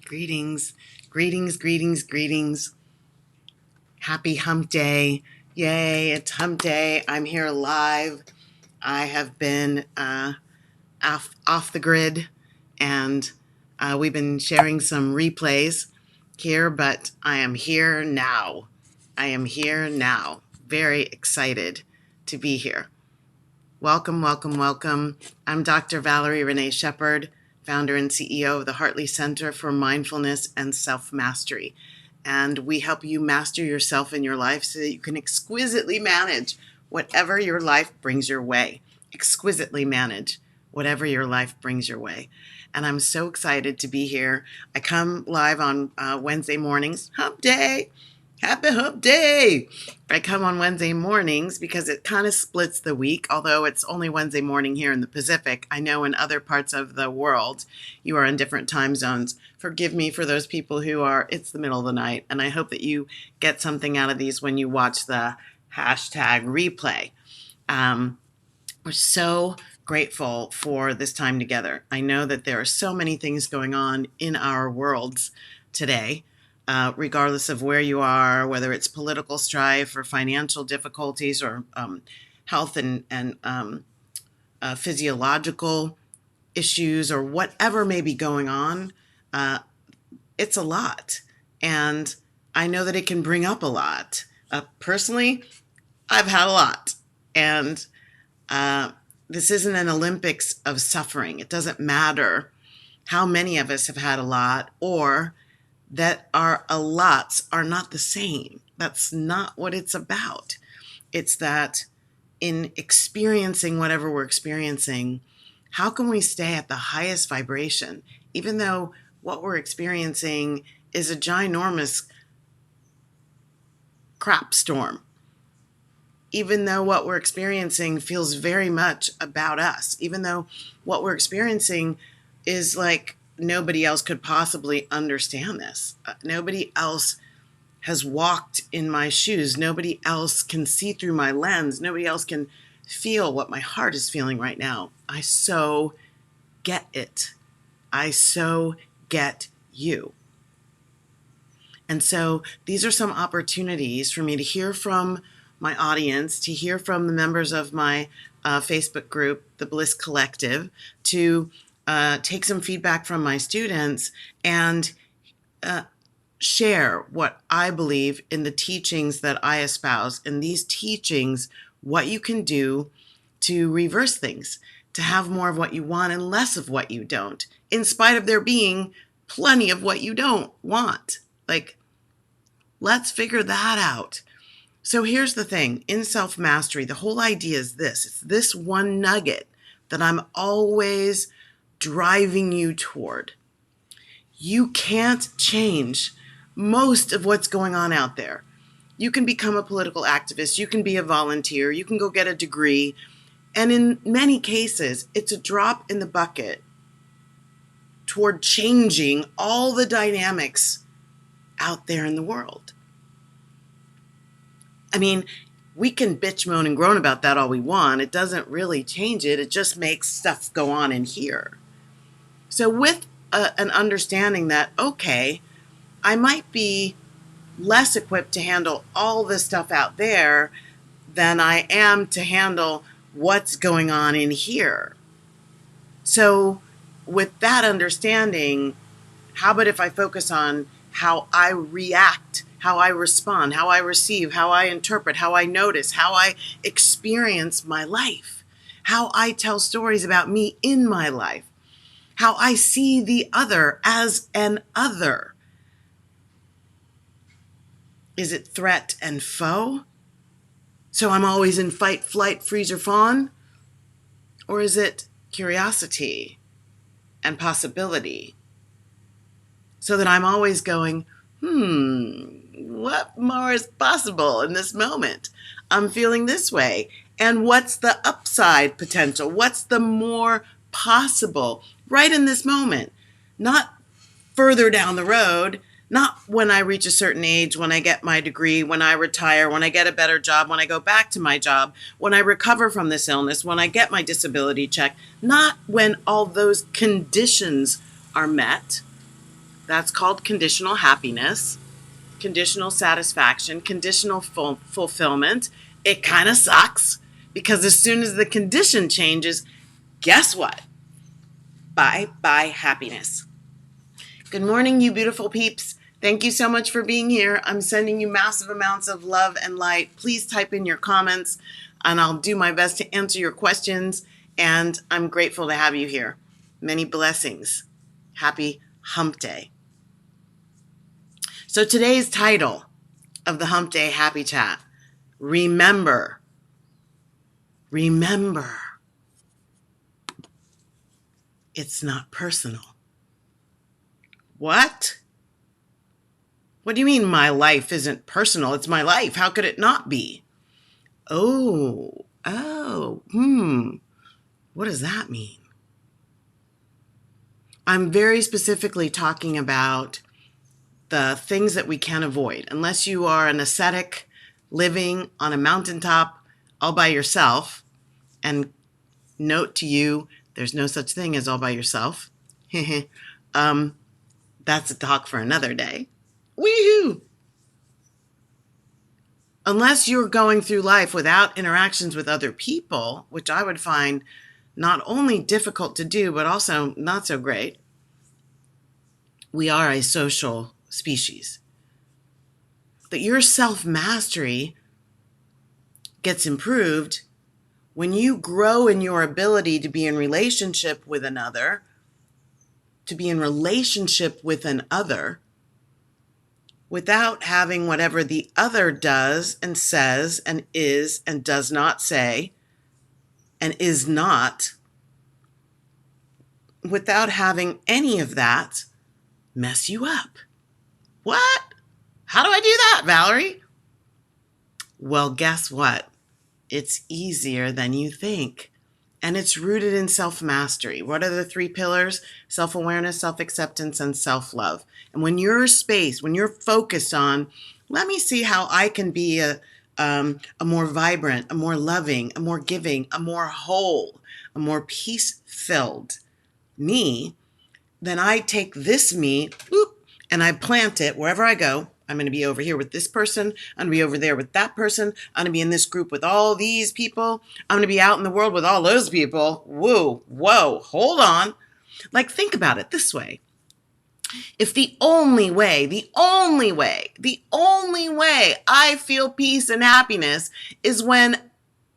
Greetings, greetings, greetings, greetings. Happy Hump Day. Yay, it's Hump Day. I'm here live. I have been off the grid and we've been sharing some replays here, but I am here now. I am here now. Very excited to be here. Welcome, welcome, welcome. I'm Dr. Valerie Renee Shepard, founder and CEO of the Hartley Center for Mindfulness and Self-Mastery. And we help you master yourself in your life so that you can exquisitely manage whatever your life brings your way. Exquisitely manage whatever your life brings your way. And I'm so excited to be here. I come live on Wednesday mornings. Hump Day! Happy Hump Day! I come on Wednesday mornings because it kind of splits the week, although it's only Wednesday morning here in the Pacific. I know in other parts of the world you are in different time zones. Forgive me for those people who are, it's the middle of the night, and I hope that you get something out of these when you watch the hashtag replay. We're so grateful for this time together. I know that there are so many things going on in our worlds today. Regardless of where you are, whether it's political strife or financial difficulties or health and physiological issues or whatever may be going on, it's a lot. And I know that it can bring up a lot. Personally, I've had a lot. And this isn't an Olympics of suffering. It doesn't matter how many of us have had a lot or that our lots are not the same. That's not what it's about. It's that in experiencing whatever we're experiencing, how can we stay at the highest vibration, even though what we're experiencing is a ginormous crap storm? Even though what we're experiencing feels very much about us, even though what we're experiencing is like, nobody else could possibly understand this. Nobody else has walked in my shoes. Nobody else can see through my lens. Nobody else can feel what my heart is feeling right now. I so get it. I so get you. And so these are some opportunities for me to hear from my audience, to hear from the members of my Facebook group, the Bliss Collective, to take some feedback from my students and share what I believe in the teachings that I espouse. In these teachings, what you can do to reverse things, to have more of what you want and less of what you don't, in spite of there being plenty of what you don't want. Like, let's figure that out. So here's the thing. In self-mastery, the whole idea is this. It's this one nugget that I'm always driving you toward. You can't change most of what's going on out there. You can become a political activist, you can be a volunteer, you can go get a degree, and in many cases, it's a drop in the bucket toward changing all the dynamics out there in the world. I mean, we can bitch, moan, and groan about that all we want. It doesn't really change it. It just makes stuff go on in here. So with an understanding that, okay, I might be less equipped to handle all this stuff out there than I am to handle what's going on in here. So with that understanding, how about if I focus on how I react, how I respond, how I receive, how I interpret, how I notice, how I experience my life, how I tell stories about me in my life, how I see the other as an other. Is it threat and foe? So I'm always in fight, flight, freeze, or fawn? Or is it curiosity and possibility? So that I'm always going, what more is possible in this moment? I'm feeling this way. And what's the upside potential? What's the more possible right in this moment? Not further down the road, not when I reach a certain age, when I get my degree, when I retire, when I get a better job, when I go back to my job, when I recover from this illness, when I get my disability check, not when all those conditions are met, That's called conditional happiness, conditional satisfaction, conditional fulfillment. It kind of sucks because as soon as the condition changes, guess what? Bye bye happiness. Good morning, you beautiful peeps. Thank you so much for being here. I'm sending you massive amounts of love and light. Please type in your comments and I'll do my best to answer your questions. And I'm grateful to have you here. Many blessings. Happy Hump Day. So today's title of the Hump Day Happy Chat, remember, it's not personal. What? What do you mean my life isn't personal? It's my life. How could it not be? Oh, what does that mean? I'm very specifically talking about the things that we can avoid. Unless you are an ascetic living on a mountaintop all by yourself, and note to you, there's no such thing as all by yourself. That's a talk for another day. Woohoo! Unless you're going through life without interactions with other people, which I would find not only difficult to do, but also not so great. We are a social species. That your self-mastery gets improved when you grow in your ability to be in relationship with another, without having whatever the other does and says and is and does not say and is not, without having any of that mess you up. What? How do I do that, Valerie? Well, guess what? It's easier than you think. And it's rooted in self-mastery. What are the 3 pillars? Self-awareness, self-acceptance, and self-love. And when you're focused on, let me see how I can be a more vibrant, a more loving, a more giving, a more whole, a more peace-filled me, then I take this me, and I plant it wherever I go. I'm going to be over here with this person. I'm going to be over there with that person. I'm going to be in this group with all these people. I'm going to be out in the world with all those people. Whoa, hold on. Like, think about it this way. If the only way I feel peace and happiness is when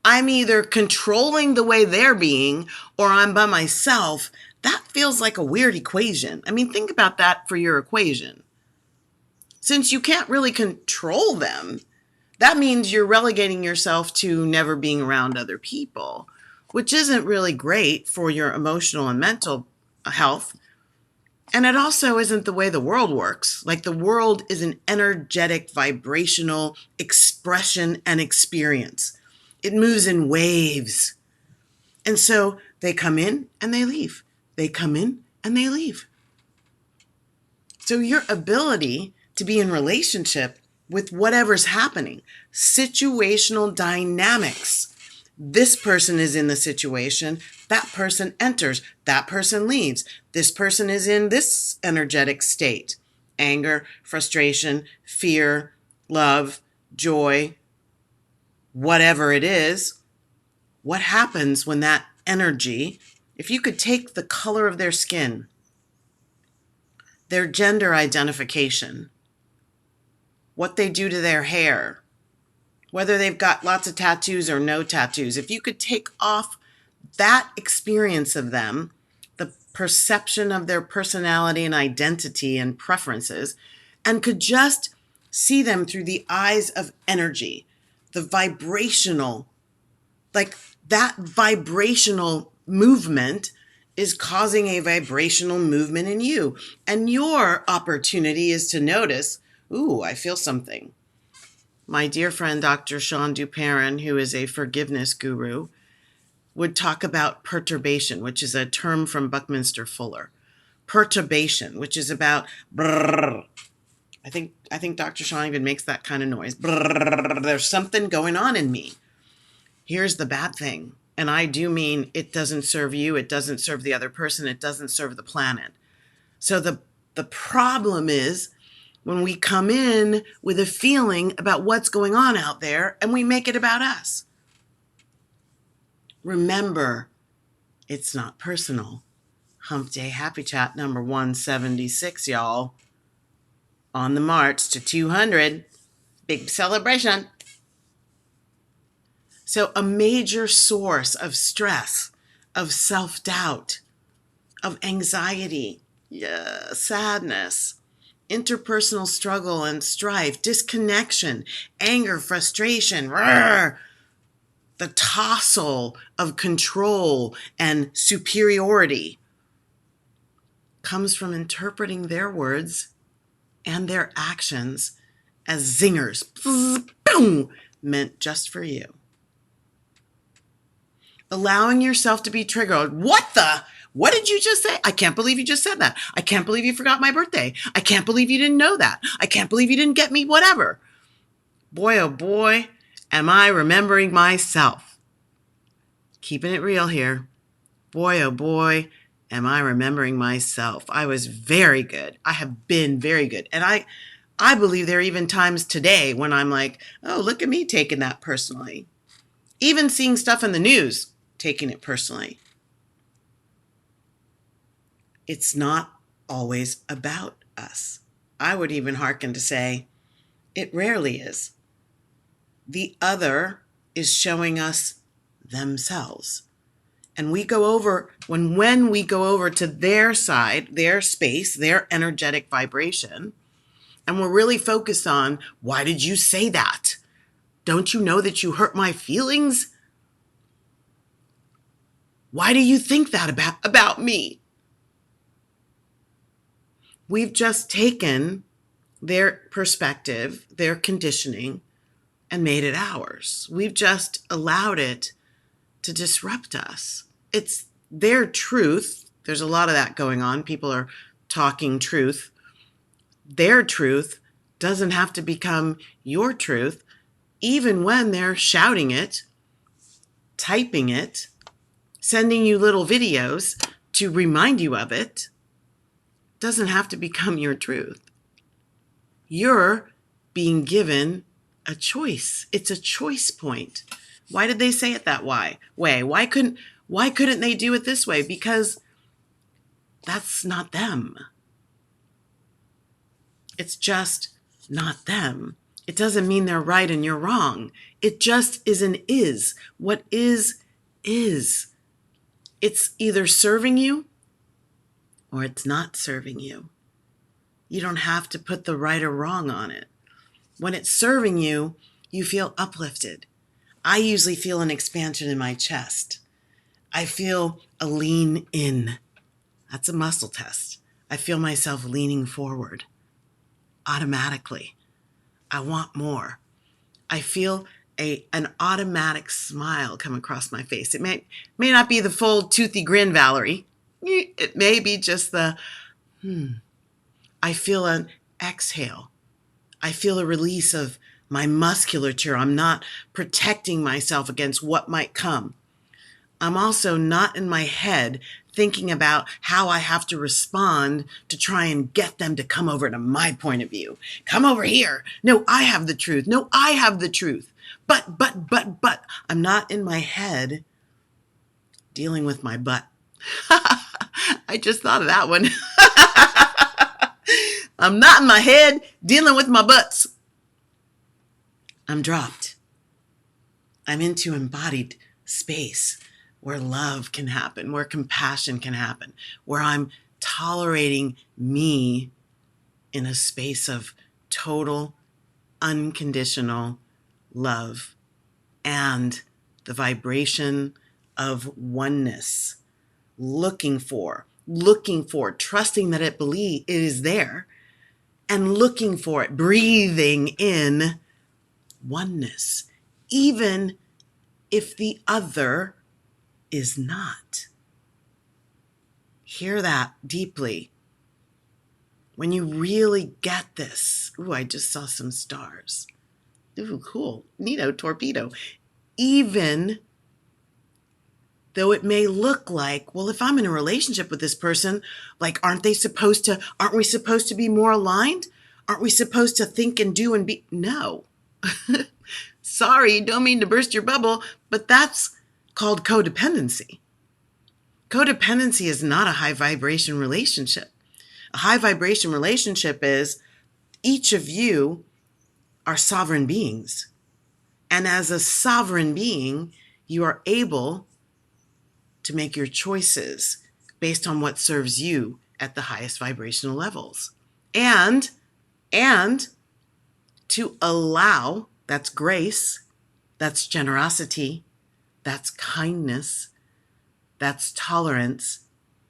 I'm either controlling the way they're being or I'm by myself, that feels like a weird equation. I mean, think about that for your equation. Since you can't really control them, that means you're relegating yourself to never being around other people, which isn't really great for your emotional and mental health. And it also isn't the way the world works. Like, the world is an energetic, vibrational expression and experience. It moves in waves. And so they come in and they leave. They come in and they leave. So your ability to be in relationship with whatever's happening, situational dynamics. This person is in the situation, that person enters, that person leaves. This person is in this energetic state, anger, frustration, fear, love, joy, whatever it is. What happens when that energy, if you could take the color of their skin, their gender identification, what they do to their hair, whether they've got lots of tattoos or no tattoos, if you could take off that experience of them, the perception of their personality and identity and preferences, and could just see them through the eyes of energy, the vibrational, like that vibrational movement is causing a vibrational movement in you. And your opportunity is to notice, ooh, I feel something. My dear friend, Dr. Sean Duperrin, who is a forgiveness guru, would talk about perturbation, which is a term from Buckminster Fuller. Perturbation, which is about brrr. I think Dr. Sean even makes that kind of noise. Brrr, there's something going on in me. Here's the bad thing. And I do mean it doesn't serve you. It doesn't serve the other person. It doesn't serve the planet. So the The problem is when we come in with a feeling about what's going on out there and we make it about us. Remember, it's not personal. Hump Day Happy Chat number 176, y'all. On the march to 200. Big celebration. So a major source of stress, of self-doubt, of anxiety, sadness, interpersonal struggle and strife, disconnection, anger, frustration, the tussle of control and superiority comes from interpreting their words and their actions as zingers, boom, meant just for you. Allowing yourself to be triggered. What did you just say? I can't believe you just said that. I can't believe you forgot my birthday. I can't believe you didn't know that. I can't believe you didn't get me whatever. Boy, oh boy, am I remembering myself. Keeping it real here. Boy, oh boy, am I remembering myself. I was very good. I have been very good. And I believe there are even times today when I'm like, oh, look at me taking that personally. Even seeing stuff in the news, taking it personally. It's not always about us. I would even hearken to say, it rarely is. The other is showing us themselves. And we go over, when we go over to their side, their space, their energetic vibration, and we're really focused on, why did you say that? Don't you know that you hurt my feelings? Why do you think that about me? We've just taken their perspective, their conditioning, and made it ours. We've just allowed it to disrupt us. It's their truth. There's a lot of that going on. People are talking truth. Their truth doesn't have to become your truth, even when they're shouting it, typing it, sending you little videos to remind you of it. Doesn't have to become your truth. You're being given a choice. It's a choice point. Why did they say it that way? Why couldn't they do it this way? Because that's not them. It's just not them. It doesn't mean they're right and you're wrong. It just is an is. What is. It's either serving you or it's not serving you. You don't have to put the right or wrong on it. When it's serving you, you feel uplifted. I usually feel an expansion in my chest. I feel a lean in. That's a muscle test. I feel myself leaning forward automatically. I want more. I feel an automatic smile come across my face. It may not be the full toothy grin, Valerie. It may be just the, I feel an exhale. I feel a release of my musculature. I'm not protecting myself against what might come. I'm also not in my head thinking about how I have to respond to try and get them to come over to my point of view. Come over here. No, I have the truth. No, I have the truth. But, I'm not in my head dealing with my butt. I just thought of that one. I'm not in my head dealing with my butts. I'm dropped. I'm into embodied space where love can happen, where compassion can happen, where I'm tolerating me in a space of total, unconditional love and the vibration of oneness, looking for, trusting that it is there, and looking for it, breathing in oneness, even if the other is not. Hear that deeply. When you really get this, ooh, I just saw some stars. Ooh, cool. Neato, torpedo. Even Though it may look like, well, if I'm in a relationship with this person, like, aren't we supposed to be more aligned? Aren't we supposed to think and do and be? No. Sorry, don't mean to burst your bubble, but that's called codependency. Codependency is not a high vibration relationship. A high vibration relationship is each of you are sovereign beings. And as a sovereign being, you are able to make your choices based on what serves you at the highest vibrational levels. And to allow, that's grace, that's generosity, that's kindness, that's tolerance,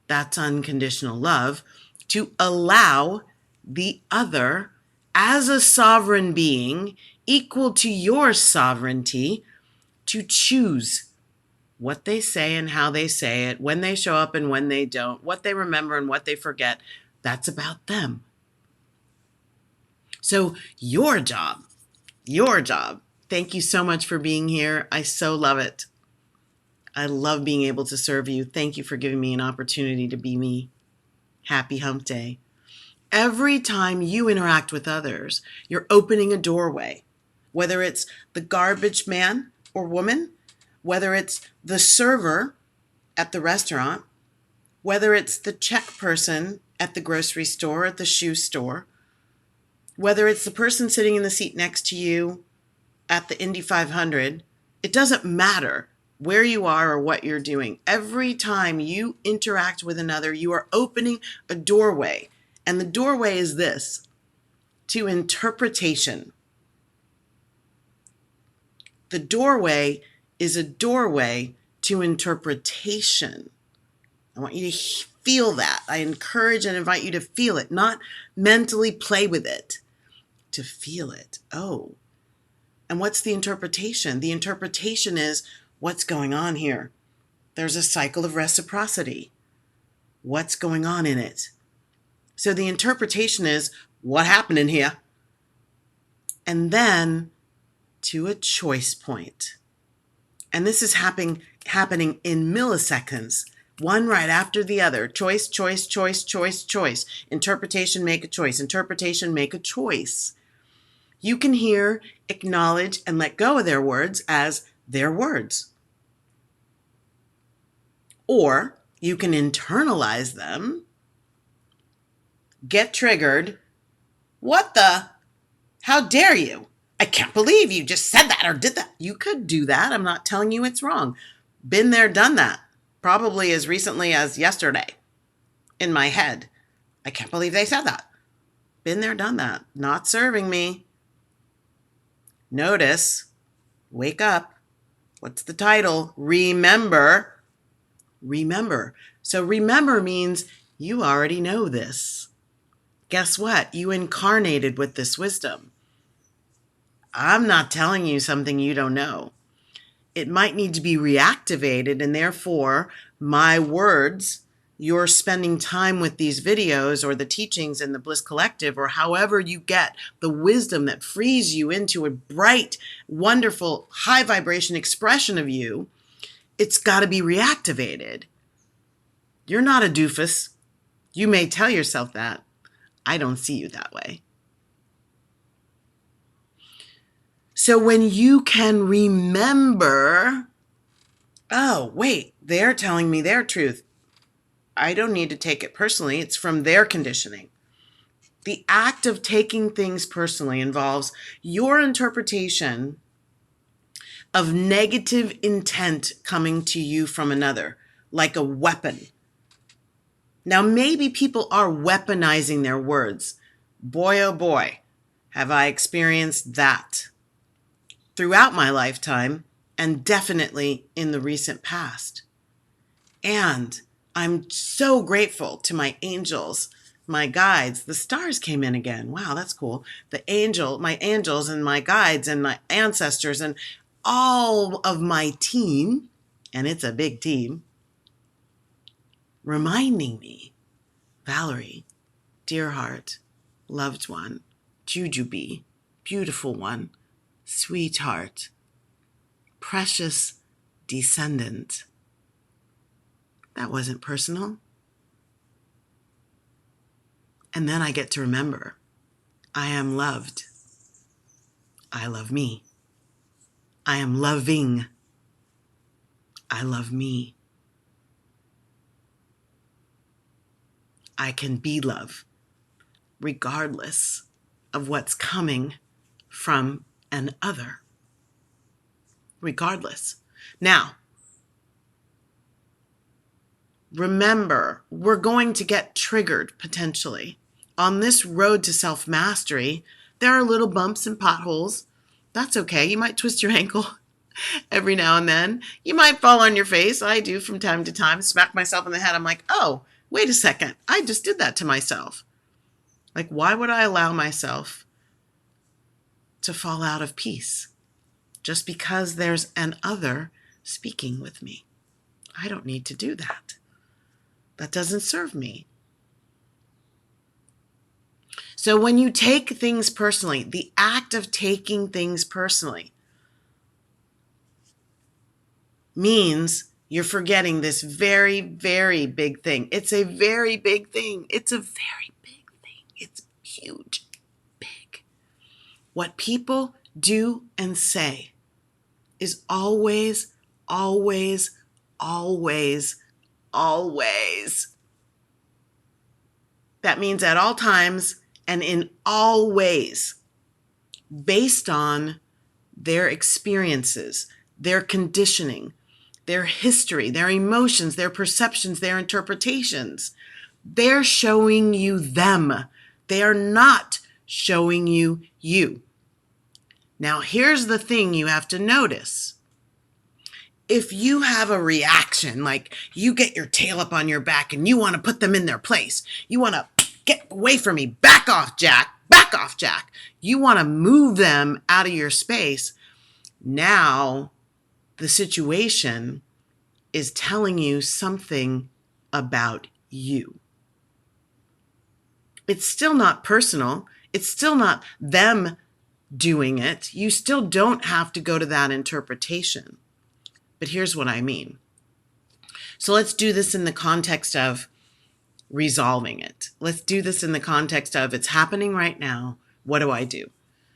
that's unconditional love, to allow the other as a sovereign being equal to your sovereignty to choose what they say and how they say it, when they show up and when they don't, what they remember and what they forget. That's about them. So your job, thank you so much for being here. I so love it. I love being able to serve you. Thank you for giving me an opportunity to be me. Happy Hump Day. Every time you interact with others, you're opening a doorway, whether it's the garbage man or woman, whether it's the server at the restaurant, whether it's the check person at the grocery store, at the shoe store, whether it's the person sitting in the seat next to you at the Indy 500, it doesn't matter where you are or what you're doing. Every time you interact with another, you are opening a doorway. And the doorway is this, to interpretation. The doorway is a doorway to interpretation. I want you to feel that. I encourage and invite you to feel it, not mentally play with it, to feel it. Oh, and what's the interpretation? The interpretation is what's going on here. There's a cycle of reciprocity. What's going on in it? So the interpretation is what happened in here? And then to a choice point. And this is happening in milliseconds, one right after the other. Choice, choice, choice, choice, choice. Interpretation, make a choice. Interpretation, make a choice. You can hear, acknowledge, and let go of their words as their words. Or you can internalize them, get triggered. What the? How dare you? I can't believe you just said that or did that. You could do that. I'm not telling you it's wrong. Been there, done that. Probably as recently as yesterday in my head. I can't believe they said that. Been there, done that. Not serving me. Notice, wake up. What's the title? Remember. Remember. So remember means you already know this. Guess what? You incarnated with this wisdom. I'm not telling you something you don't know. It might need to be reactivated, and therefore my words, you're spending time with these videos or the teachings in the Bliss Collective, or however you get the wisdom that frees you into a bright, wonderful, high vibration expression of you, it's got to be reactivated. You're not a doofus. You may tell yourself that. I don't see you that way. So when you can remember, oh, wait, they're telling me their truth. I don't need to take it personally. It's from their conditioning. The act of taking things personally involves your interpretation of negative intent coming to you from another, like a weapon. Now, maybe people are weaponizing their words. Boy, oh boy, have I experienced that throughout my lifetime and definitely in the recent past. And I'm so grateful to my angels, my guides. The stars came in again. Wow, that's cool. My angels and my guides and my ancestors and all of my team, and it's a big team, reminding me, Valerie, dear heart, loved one, Jujubee, beautiful one, sweetheart, precious descendant, That wasn't personal. And then I get to remember, I am loved. I love me. I am loving. I love me. I can be love, regardless of what's coming from an other. Regardless. Now, remember, we're going to get triggered potentially. On this road to self-mastery, there are little bumps and potholes. That's okay. You might twist your ankle every now and then. You might fall on your face. I do from time to time. Smack myself in the head. I'm like, oh, wait a second. I just did that to myself. Like, why would I allow myself to fall out of peace just because there's an other speaking with me? I don't need to do that. That doesn't serve me. So when you take things personally, the act of taking things personally means you're forgetting this very, very big thing. It's a very big thing. It's a very big thing. It's huge, big. What people do and say is always, always, always, always. That means at all times and in all ways, based on their experiences, their conditioning, their history, their emotions, their perceptions, their interpretations. They're showing you them. They are not showing you you. Now, here's the thing you have to notice. If you have a reaction, like you get your tail up on your back and you want to put them in their place, you want to get away from me, back off, Jack, back off, Jack. You want to move them out of your space. Now, the situation is telling you something about you. It's still not personal. It's still not them doing it. You still don't have to go to that interpretation. But here's what I mean. So let's do this in the context of resolving it. Let's do this in the context of it's happening right now. What do I do?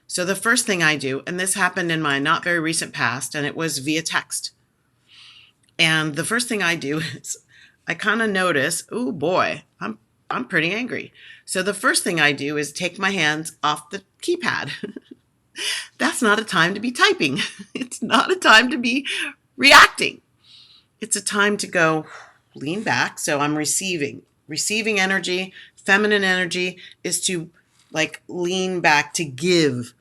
So the first thing I do, and this happened in my not very recent past, and it was via text. And the first thing I do is I kind of notice, oh boy, I'm pretty angry. So the first thing I do is take my hands off the keypad. That's not a time to be typing. It's not a time to be reacting. It's a time to go lean back. So I'm receiving energy. Feminine energy is to like lean back, to give.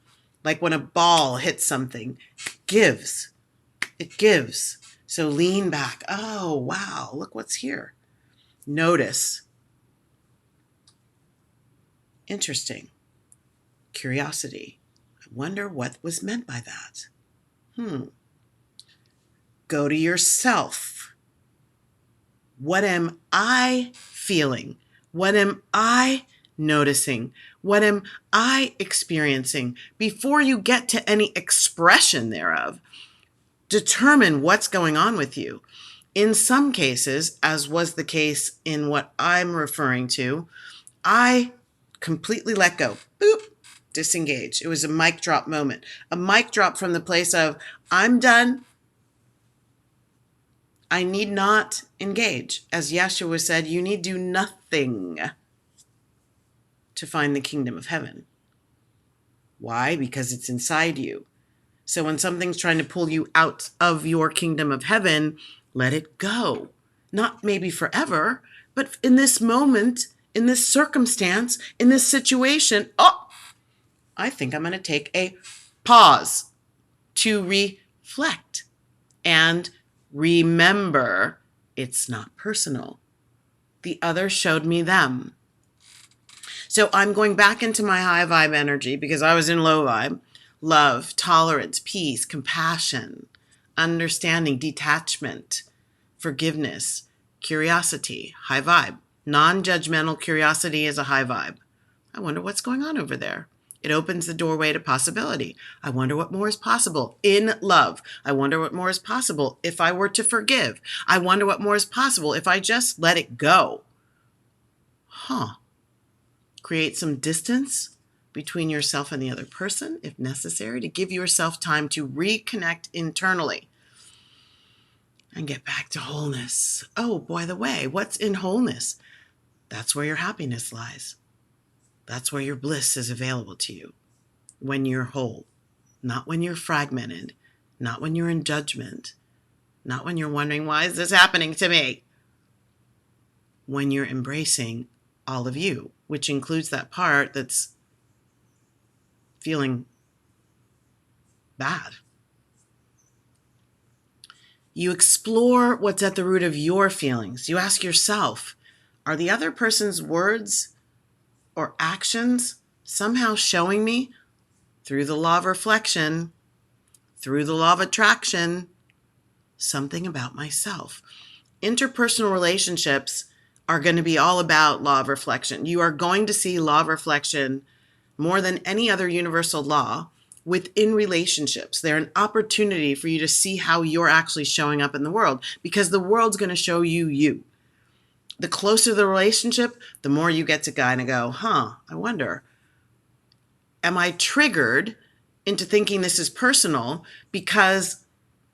Like when a ball hits something, gives. It gives. So lean back. Oh, wow. Look what's here. Notice. Interesting. Curiosity. I wonder what was meant by that. Go to yourself. What am I feeling? What am I noticing? What am I experiencing? Before you get to any expression thereof, determine what's going on with you. In some cases, as was the case in what I'm referring to, I completely let go. Boop, disengage. It was a mic drop moment. A mic drop from the place of, I'm done. I need not engage. As Yeshua said, you need do nothing to find the kingdom of heaven. Why? Because it's inside you. So when something's trying to pull you out of your kingdom of heaven, let it go. Not maybe forever, but in this moment, in this circumstance, in this situation, I think I'm going to take a pause to reflect and remember it's not personal. The other showed me them. So I'm going back into my high vibe energy because I was in low vibe. Love, tolerance, peace, compassion, understanding, detachment, forgiveness, curiosity, high vibe. Non-judgmental curiosity is a high vibe. I wonder what's going on over there. It opens the doorway to possibility. I wonder what more is possible in love. I wonder what more is possible if I were to forgive. I wonder what more is possible if I just let it go. Create some distance between yourself and the other person, if necessary, to give yourself time to reconnect internally and get back to wholeness. Oh, by the way, what's in wholeness? That's where your happiness lies. That's where your bliss is available to you. When you're whole, not when you're fragmented, not when you're in judgment, not when you're wondering, why is this happening to me? When you're embracing all of you, which includes that part that's feeling bad. You explore what's at the root of your feelings. You ask yourself, are the other person's words or actions somehow showing me, through the law of reflection, through the law of attraction, something about myself? Interpersonal relationships are going to be all about law of reflection. You are going to see law of reflection more than any other universal law within relationships. They're an opportunity for you to see how you're actually showing up in the world, because the world's going to show you you. The closer the relationship, the more you get to kind of go, I wonder, am I triggered into thinking this is personal because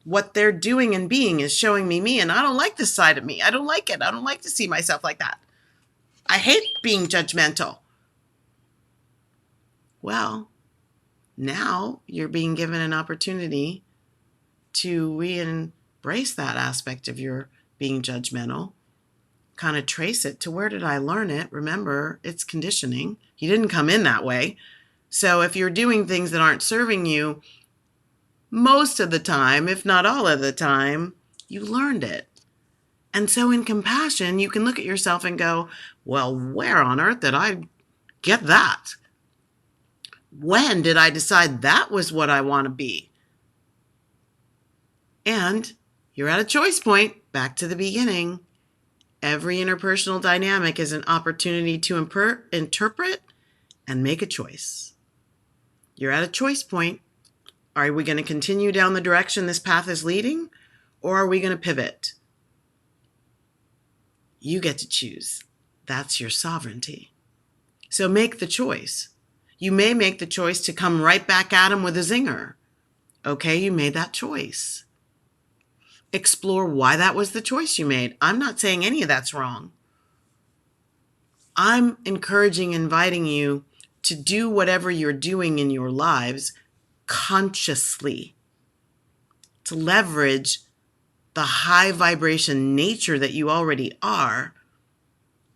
what they're doing and being is showing me me, and I don't like this side of me. I don't like it. I don't like to see myself like that. I hate being judgmental. Well, now you're being given an opportunity to re-embrace that aspect of your being judgmental, kind of trace it to, where did I learn it? Remember, it's conditioning. You didn't come in that way. So if you're doing things that aren't serving you, most of the time, if not all of the time, you learned it. And so in compassion, you can look at yourself and go, well, where on earth did I get that? When did I decide that was what I want to be? And you're at a choice point, back to the beginning. Every interpersonal dynamic is an opportunity to interpret and make a choice. You're at a choice point. Are we going to continue down the direction this path is leading, or are we going to pivot? You get to choose. That's your sovereignty. So make the choice. You may make the choice to come right back at him with a zinger. Okay, you made that choice. Explore why that was the choice you made. I'm not saying any of that's wrong. I'm encouraging, inviting you to do whatever you're doing in your lives consciously, to leverage the high vibration nature that you already are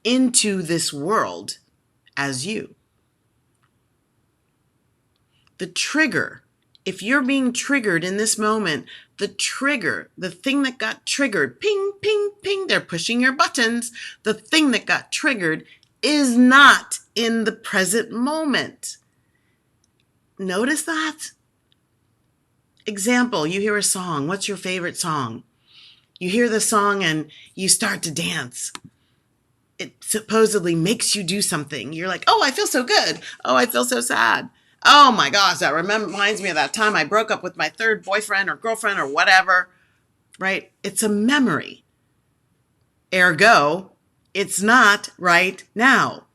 into this world as you. The trigger, if you're being triggered in this moment, the trigger, the thing that got triggered, ping, ping, ping, they're pushing your buttons. The thing that got triggered is not in the present moment. Notice that? Example, you hear a song. What's your favorite song? You hear the song and you start to dance. It supposedly makes you do something. You're like, oh, I feel so good. Oh, I feel so sad. Oh my gosh, that reminds me of that time I broke up with my third boyfriend or girlfriend or whatever, right? It's a memory. Ergo, it's not right now.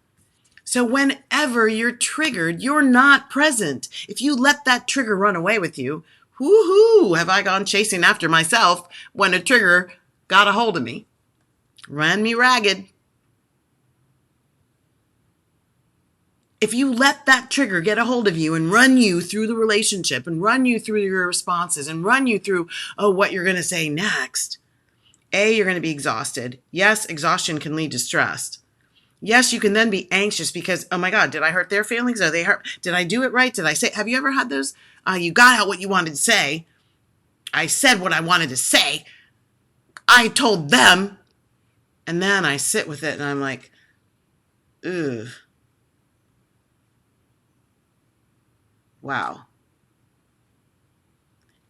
So whenever you're triggered, you're not present. If you let that trigger run away with you, woohoo, have I gone chasing after myself when a trigger got a hold of me, ran me ragged. If you let that trigger get a hold of you and run you through the relationship and run you through your responses and run you through, what you're going to say next, you're going to be exhausted. Yes, exhaustion can lead to stress. Yes, you can then be anxious because, oh my God, did I hurt their feelings? Are they hurt? Did I do it right? Did I say, have you ever had those? You got out what you wanted to say. I said what I wanted to say. I told them. And then I sit with it and I'm like, ugh. Wow.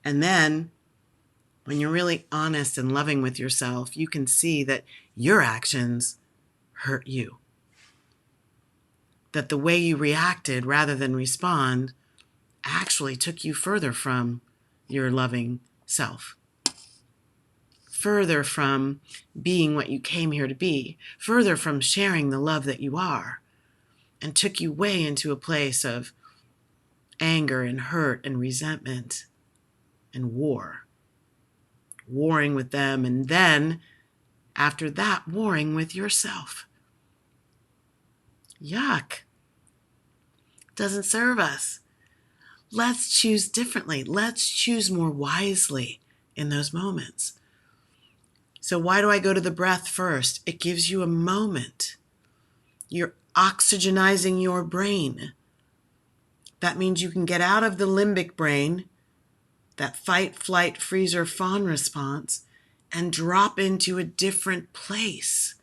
And then when you're really honest and loving with yourself, you can see that your actions hurt you. that the way you reacted rather than respond actually took you further from your loving self, further from being what you came here to be, further from sharing the love that you are, and took you way into a place of anger and hurt and resentment and warring with them, and then after that, warring with yourself. Yuck. Doesn't serve us. Let's choose differently. Let's choose more wisely in those moments. So why do I go to the breath first? It gives you a moment. You're oxygenizing your brain. That means you can get out of the limbic brain, that fight, flight, freeze, or fawn response, and drop into a different place.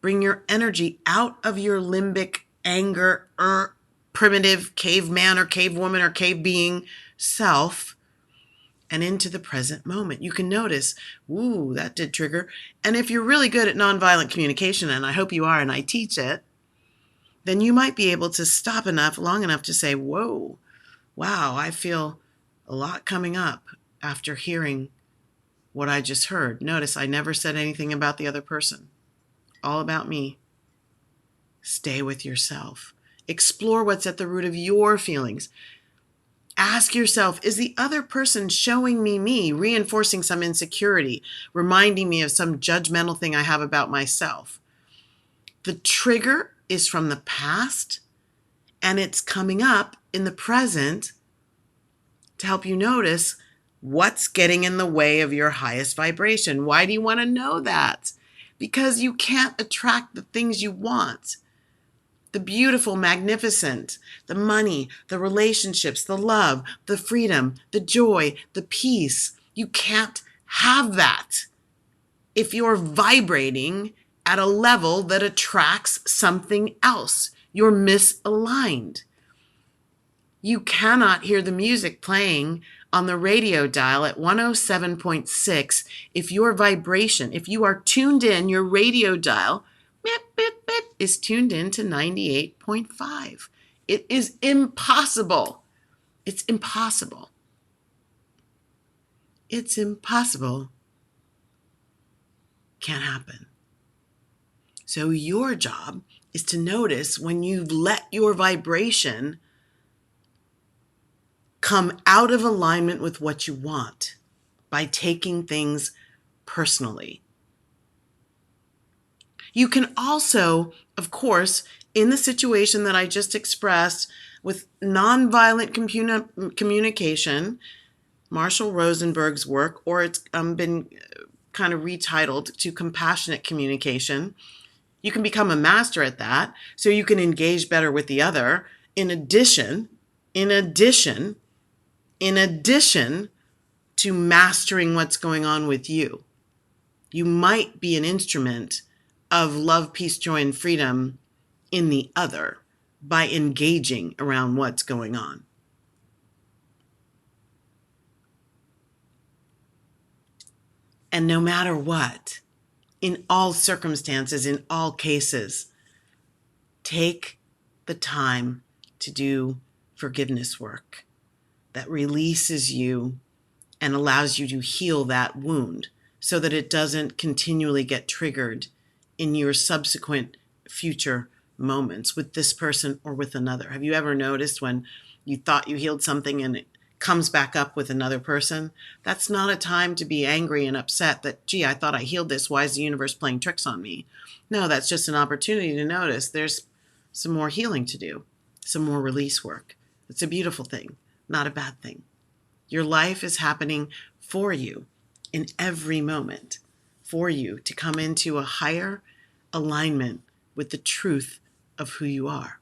Bring your energy out of your limbic anger, primitive caveman or cavewoman or cave being self, and into the present moment. You can notice, ooh, that did trigger. And if you're really good at nonviolent communication, and I hope you are, and I teach it, then you might be able to stop long enough to say, whoa, wow, I feel a lot coming up after hearing what I just heard. Notice I never said anything about the other person. All about me. Stay with yourself. Explore what's at the root of your feelings. Ask yourself, is the other person showing me, reinforcing some insecurity, reminding me of some judgmental thing I have about myself? The trigger is from the past, and it's coming up in the present to help you notice what's getting in the way of your highest vibration. Why do you want to know that? Because you can't attract the things you want. The beautiful, magnificent, the money, the relationships, the love, the freedom, the joy, the peace. You can't have that if you're vibrating at a level that attracts something else. You're misaligned. You cannot hear the music playing on the radio dial at 107.6 if your vibration, if you are tuned in, your radio dial is tuned in to 98.5. It is impossible. It's impossible. It's impossible. Can't happen. So your job is to notice when you let your vibration come out of alignment with what you want by taking things personally. You can also, of course, in the situation that I just expressed with nonviolent communication, Marshall Rosenberg's work, or it's been kind of retitled to compassionate communication. You can become a master at that, so you can engage better with the other. In addition to mastering what's going on with you. You might be an instrument of love, peace, joy, and freedom in the other by engaging around what's going on. And no matter what, in all circumstances, in all cases, take the time to do forgiveness work that releases you and allows you to heal that wound so that it doesn't continually get triggered in your subsequent future moments with this person or with another. Have you ever noticed when you thought you healed something and it comes back up with another person? That's not a time to be angry and upset that, gee, I thought I healed this. Why is the universe playing tricks on me? No, that's just an opportunity to notice there's some more healing to do, some more release work. It's a beautiful thing, not a bad thing. Your life is happening for you in every moment, for you to come into a higher alignment with the truth of who you are.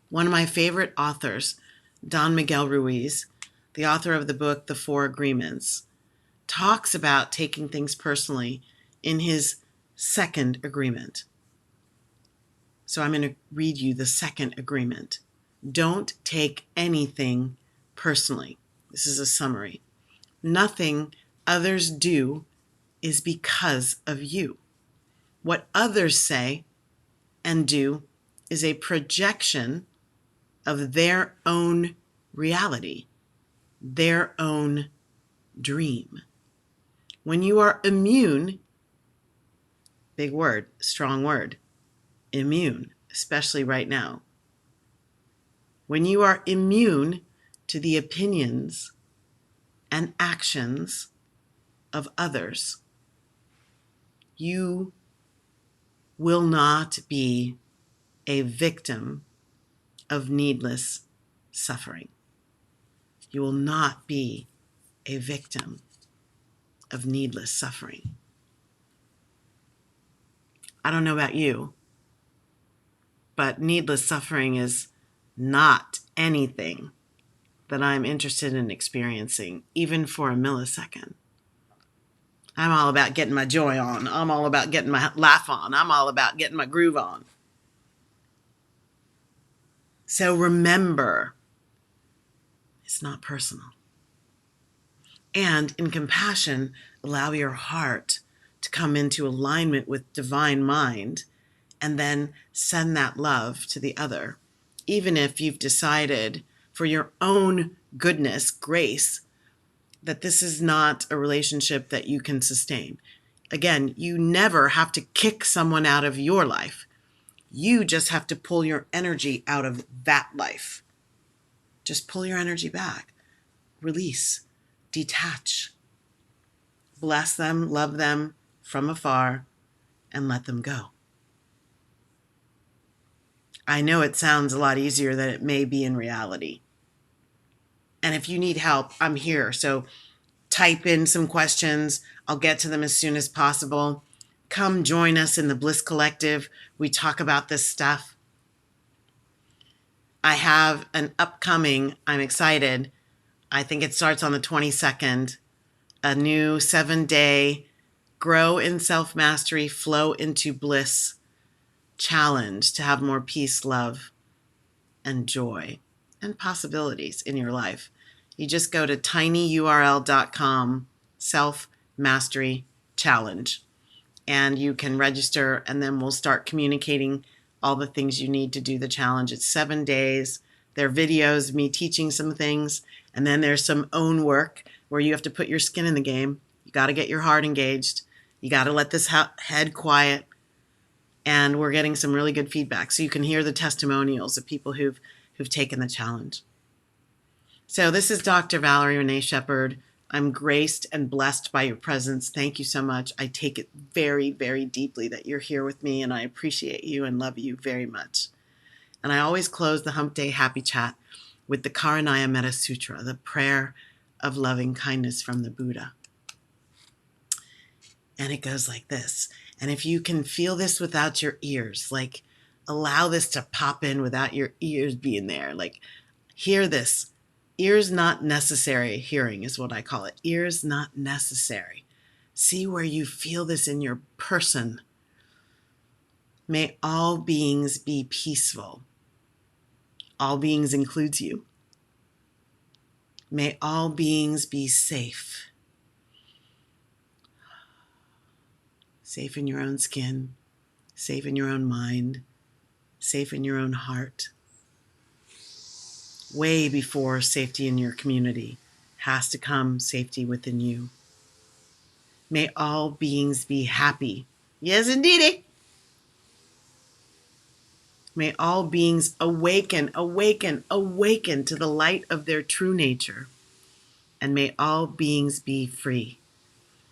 One of my favorite authors, Don Miguel Ruiz, the author of the book, The Four Agreements, talks about taking things personally in his second agreement. So I'm going to read you the second agreement. Don't take anything personally. This is a summary. Nothing others do is because of you. What others say and do is a projection of their own reality, their own dream. When you are immune, big word, strong word, immune, especially right now. When you are immune to the opinions and actions of others, you will not be a victim of needless suffering. You will not be a victim of needless suffering. I don't know about you, but needless suffering is not anything that I'm interested in experiencing, even for a millisecond. I'm all about getting my joy on. I'm all about getting my laugh on. I'm all about getting my groove on. So remember, it's not personal. And in compassion, allow your heart to come into alignment with divine mind and then send that love to the other. Even if you've decided for your own goodness, grace, that this is not a relationship that you can sustain. Again, you never have to kick someone out of your life. You just have to pull your energy out of that life. Just pull your energy back. Release. Detach. Bless them, love them from afar, and let them go. I know it sounds a lot easier than it may be in reality. And if you need help, I'm here. So type in some questions. I'll get to them as soon as possible. Come join us in the Bliss Collective. We talk about this stuff. I have an upcoming, I'm excited. I think it starts on the 22nd, a new 7-day Grow in Self-Mastery, Flow into Bliss challenge to have more peace, love, and joy and possibilities in your life. You just go to tinyurl.com self-mastery challenge and you can register, and then we'll start communicating all the things you need to do the challenge. It's 7 days. There are videos, me teaching some things, and then there's some own work where you have to put your skin in the game. You got to get your heart engaged. You got to let this head quiet. And we're getting some really good feedback. So you can hear the testimonials of people who've taken the challenge. So this is Dr. Valerie Renee Shepherd. I'm graced and blessed by your presence. Thank you so much. I take it very, very deeply that you're here with me, and I appreciate you and love you very much. And I always close the Hump Day Happy Chat with the Karanaya Metta Sutra, the prayer of loving kindness from the Buddha. And it goes like this. And if you can feel this without your ears, like allow this to pop in without your ears being there, like hear this. Ears not necessary hearing is what I call it. Ears not necessary. See where you feel this in your person. May all beings be peaceful. All beings includes you. May all beings be safe. Safe in your own skin, safe in your own mind, safe in your own heart. Way before safety in your community has to come safety within you. May all beings be happy. Yes, indeedy. May all beings awaken, awaken, awaken to the light of their true nature. And may all beings be free.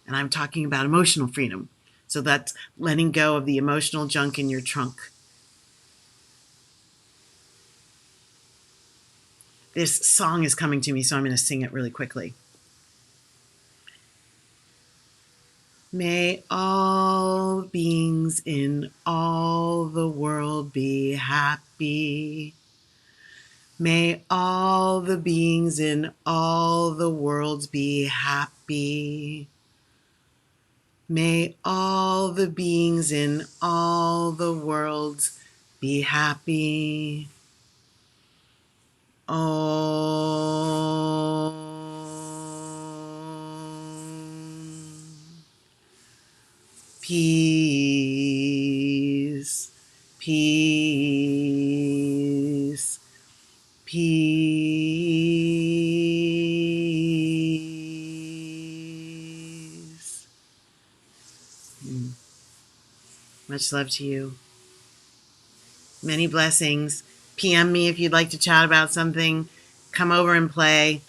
And I'm talking about emotional freedom. So that's letting go of the emotional junk in your trunk. This song is coming to me, so I'm going to sing it really quickly. May all beings in all the world be happy. May all the beings in all the worlds be happy. May all the beings in all the worlds be happy. Peace, peace. Peace. Much love to you. Many blessings. PM me if you'd like to chat about something. Come over and play.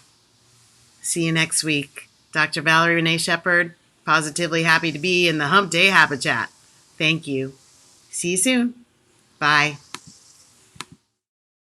See you next week. Dr. Valerie Renee Shepherd, positively happy to be in the Hump Day Habit Chat. Thank you. See you soon. Bye.